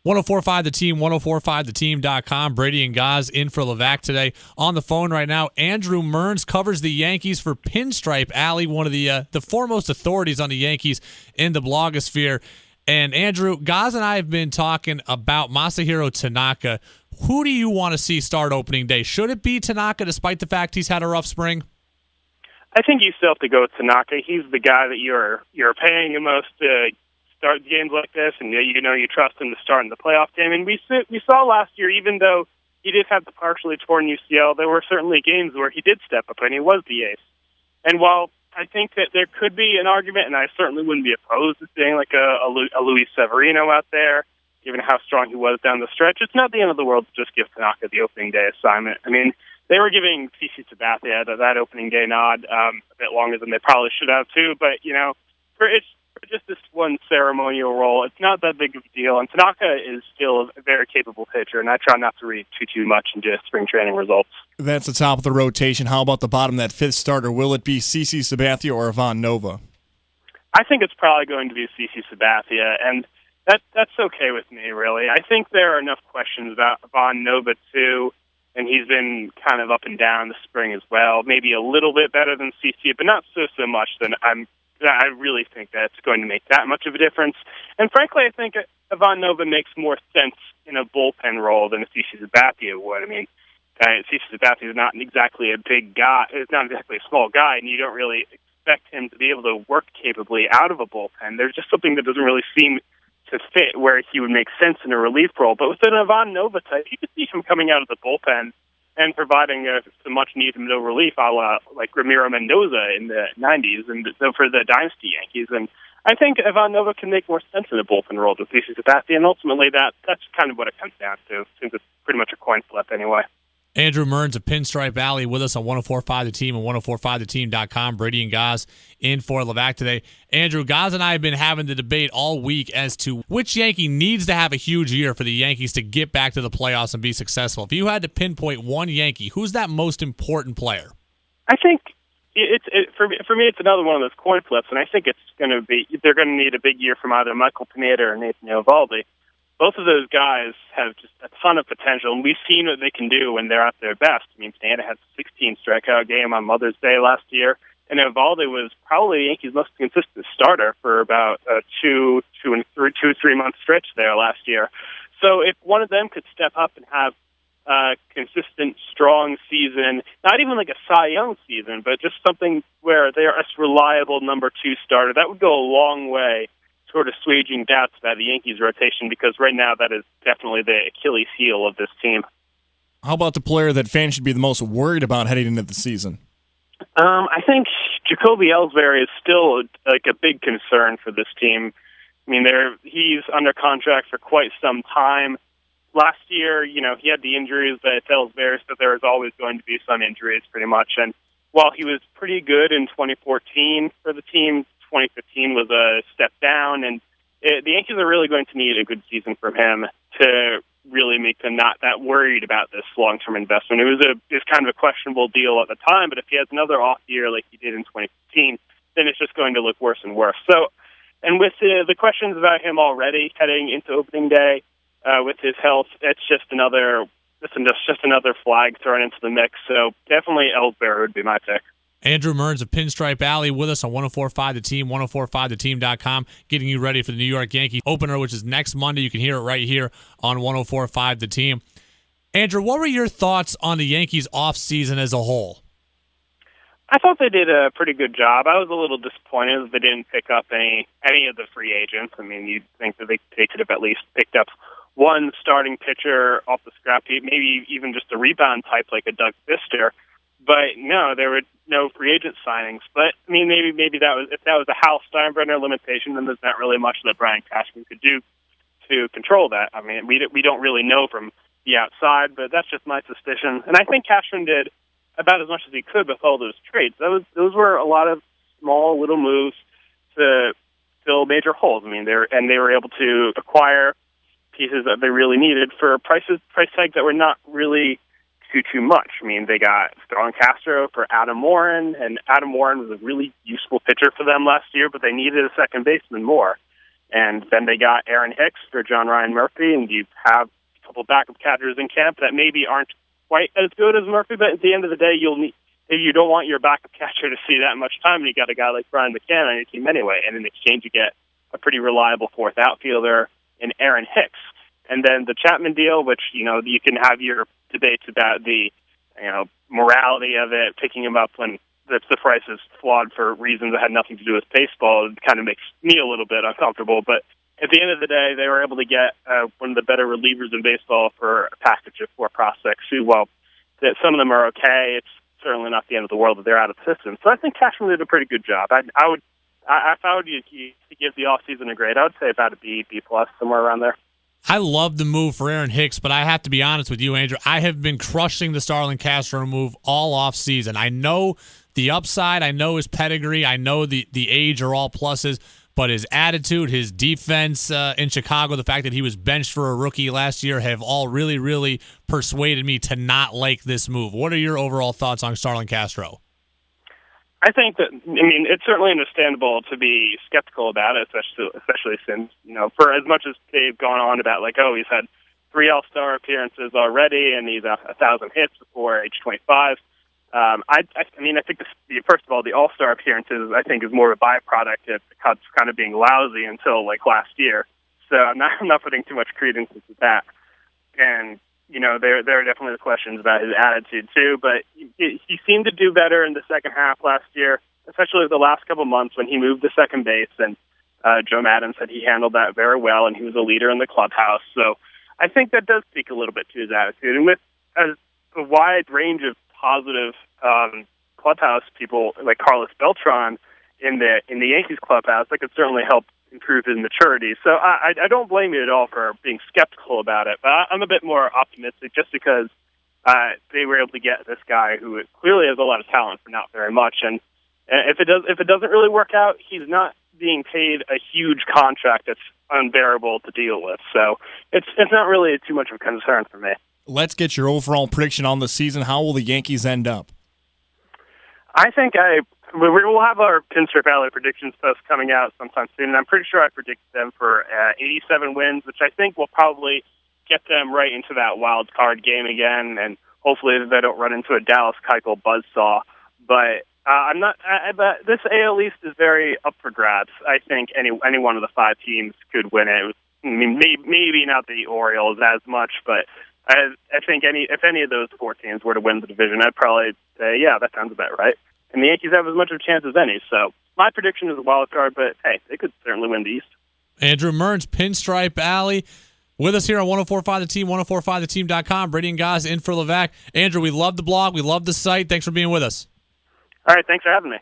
1045 The Team, 1045theteam.com. Brady and Gaz in for Levac today. On the phone right now, Andrew Mearns covers the Yankees for Pinstripe Alley, one of the foremost authorities on the Yankees in the blogosphere. And Andrew, Gaz and I have been talking about Masahiro Tanaka. Who do you want to see start opening day? Should it be Tanaka, despite the fact he's had a rough spring? I think you still have to go with Tanaka. He's the guy that you're paying the most to start games like this, and you trust him to start in the playoff game. And we saw last year, even though he did have the partially torn UCL, there were certainly games where he did step up, and he was the ace. And while I think that there could be an argument, and I certainly wouldn't be opposed to seeing like a Luis Severino out there, given how strong he was down the stretch, it's not the end of the world to just give Tanaka the opening day assignment. I mean, they were giving CC Sabathia that opening day nod a bit longer than they probably should have too, but for just this one ceremonial role, it's not that big of a deal. And Tanaka is still a very capable pitcher, and I try not to read too much into spring training results. That's the top of the rotation. How about the bottom, that fifth starter? Will it be CC Sabathia or Ivan Nova? I think it's probably going to be CC Sabathia, and that's okay with me, really. I think there are enough questions about Ivan Nova, too, and he's been kind of up and down this spring as well. Maybe a little bit better than CC, but not so much that I really think that's going to make that much of a difference. And frankly, I think Ivan Nova makes more sense in a bullpen role than a CC Sabathia would. I mean, CC Sabathia is not exactly a big guy. It's not exactly a small guy, and you don't really expect him to be able to work capably out of a bullpen. There's just something that doesn't really seem to fit where he would make sense in a relief role. But with an Ivan Nova type, you could see him coming out of the bullpen and providing some much-needed middle relief, a la like Ramiro Mendoza in the 90s, and so for the Dynasty Yankees. And I think Ivan Nova can make more sense in a bullpen role than CC Sabathia, and ultimately that's kind of what it comes down to, since it's pretty much a coin flip anyway. Andrew Mearns of Pinstripe Alley with us on 1045 The Team and 1045theteam.com. Brady and Gaz in for Levac today. Andrew, Gaz and I have been having the debate all week as to which Yankee needs to have a huge year for the Yankees to get back to the playoffs and be successful. If you had to pinpoint one Yankee, who's that most important player? I think for me, it's another one of those coin flips, and I think they're going to need a big year from either Michael Pineda or Nathan Eovaldi. Both of those guys have just a ton of potential, and we've seen what they can do when they're at their best. I mean, Pineda had a 16-strikeout game on Mother's Day last year, and Eovaldi was probably the Yankees' most consistent starter for about a 2-3 month stretch there last year. So if one of them could step up and have a consistent, strong season, not even like a Cy Young season, but just something where they're a reliable number 2 starter, that would go a long way sort of assuaging doubts about the Yankees rotation, because right now that is definitely the Achilles heel of this team. How about the player that fans should be the most worried about heading into the season? I think Jacoby Ellsbury is still like a big concern for this team. I mean, he's under contract for quite some time. Last year, he had the injuries that Ellsbury, so there was always going to be some injuries pretty much. And while he was pretty good in 2014 for the team, 2015 was a step down, and the Yankees are really going to need a good season from him to really make them not that worried about this long-term investment. It was kind of a questionable deal at the time, but if he has another off year like he did in 2015, then it's just going to look worse and worse. So, and with the questions about him already heading into opening day with his health, it's just another flag thrown into the mix. So definitely Ellsbury would be my pick. Andrew Mearns of Pinstripe Alley with us on 1045 The Team, 1045theteam.com, getting you ready for the New York Yankees opener, which is next Monday. You can hear it right here on 1045 The Team. Andrew, what were your thoughts on the Yankees offseason as a whole? I thought they did a pretty good job. I was a little disappointed that they didn't pick up any of the free agents. I mean, you'd think that they could have at least picked up one starting pitcher off the scrap heap, maybe even just a rebound type like a Doug Fister. But no, there were no free agent signings. But I mean, maybe if that was a Hal Steinbrenner limitation, then there's not really much that Brian Cashman could do to control that. I mean, we don't really know from the outside, but that's just my suspicion. And I think Cashman did about as much as he could with all those trades. Those were a lot of small little moves to fill major holes. I mean, they were able to acquire pieces that they really needed for price tags that were not really too much. I mean, they got Starlin Castro for Adam Warren, and Adam Warren was a really useful pitcher for them last year, but they needed a second baseman more. And then they got Aaron Hicks for John Ryan Murphy, and you have a couple backup catchers in camp that maybe aren't quite as good as Murphy, but at the end of the day, you don't want your backup catcher to see that much time, and you got a guy like Brian McCann on your team anyway, and in exchange you get a pretty reliable fourth outfielder in Aaron Hicks. And then the Chapman deal, which, you can have your debates about the, morality of it, picking him up when the price is flawed for reasons that had nothing to do with baseball. It kind of makes me a little bit uncomfortable. But at the end of the day, they were able to get one of the better relievers in baseball for a package of 4 prospects who, while some of them are okay, it's certainly not the end of the world that they're out of the system. So I think Cashman did a pretty good job. If I were to give the offseason a grade, I would say about a B+, somewhere around there. I love the move for Aaron Hicks, but I have to be honest with you, Andrew. I have been crushing the Starlin Castro move all offseason. I know the upside, I know his pedigree, I know the age are all pluses, but his attitude, his defense in Chicago, the fact that he was benched for a rookie last year have all really, really persuaded me to not like this move. What are your overall thoughts on Starlin Castro? I think that, it's certainly understandable to be skeptical about it, especially since, for as much as they've gone on about, he's had 3 All-Star appearances already, and he's 1,000 hits before age 25. I think, first of all, the All-Star appearances, I think, is more of a byproduct of the Cubs kind of being lousy until, last year. So I'm not putting too much credence into that. And, there are definitely the questions about his attitude, too. But he seemed to do better in the second half last year, especially the last couple months when he moved to second base. And Joe Maddon said he handled that very well, and he was a leader in the clubhouse. So I think that does speak a little bit to his attitude. And with a wide range of positive clubhouse people like Carlos Beltran in the Yankees clubhouse, that could certainly help improve his maturity. So I don't blame you at all for being skeptical about it, but I'm a bit more optimistic just because they were able to get this guy who clearly has a lot of talent for not very much. And if it doesn't really work out, he's not being paid a huge contract that's unbearable to deal with. So it's not really too much of a concern for me. Let's get your overall prediction on the season. How will the Yankees end up? I think we'll have our Pinstripe Alley predictions post coming out sometime soon, and I'm pretty sure I predicted them for 87 wins, which I think will probably get them right into that wild card game again, and hopefully they don't run into a Dallas Keuchel buzzsaw. But but this AL East is very up for grabs. I think any one of the 5 teams could win it. Maybe not the Orioles as much, but I think if any of those 4 teams were to win the division, I'd probably say, yeah, that sounds about right. And the Yankees have as much of a chance as any. So my prediction is a wild card, but hey, they could certainly win the East. Andrew Mearns, Pinstripe Alley, with us here on 104.5 The Team, 104.5theteam.com. Brady and Gaz in for Levac. Andrew, we love the blog. We love the site. Thanks for being with us. All right, thanks for having me.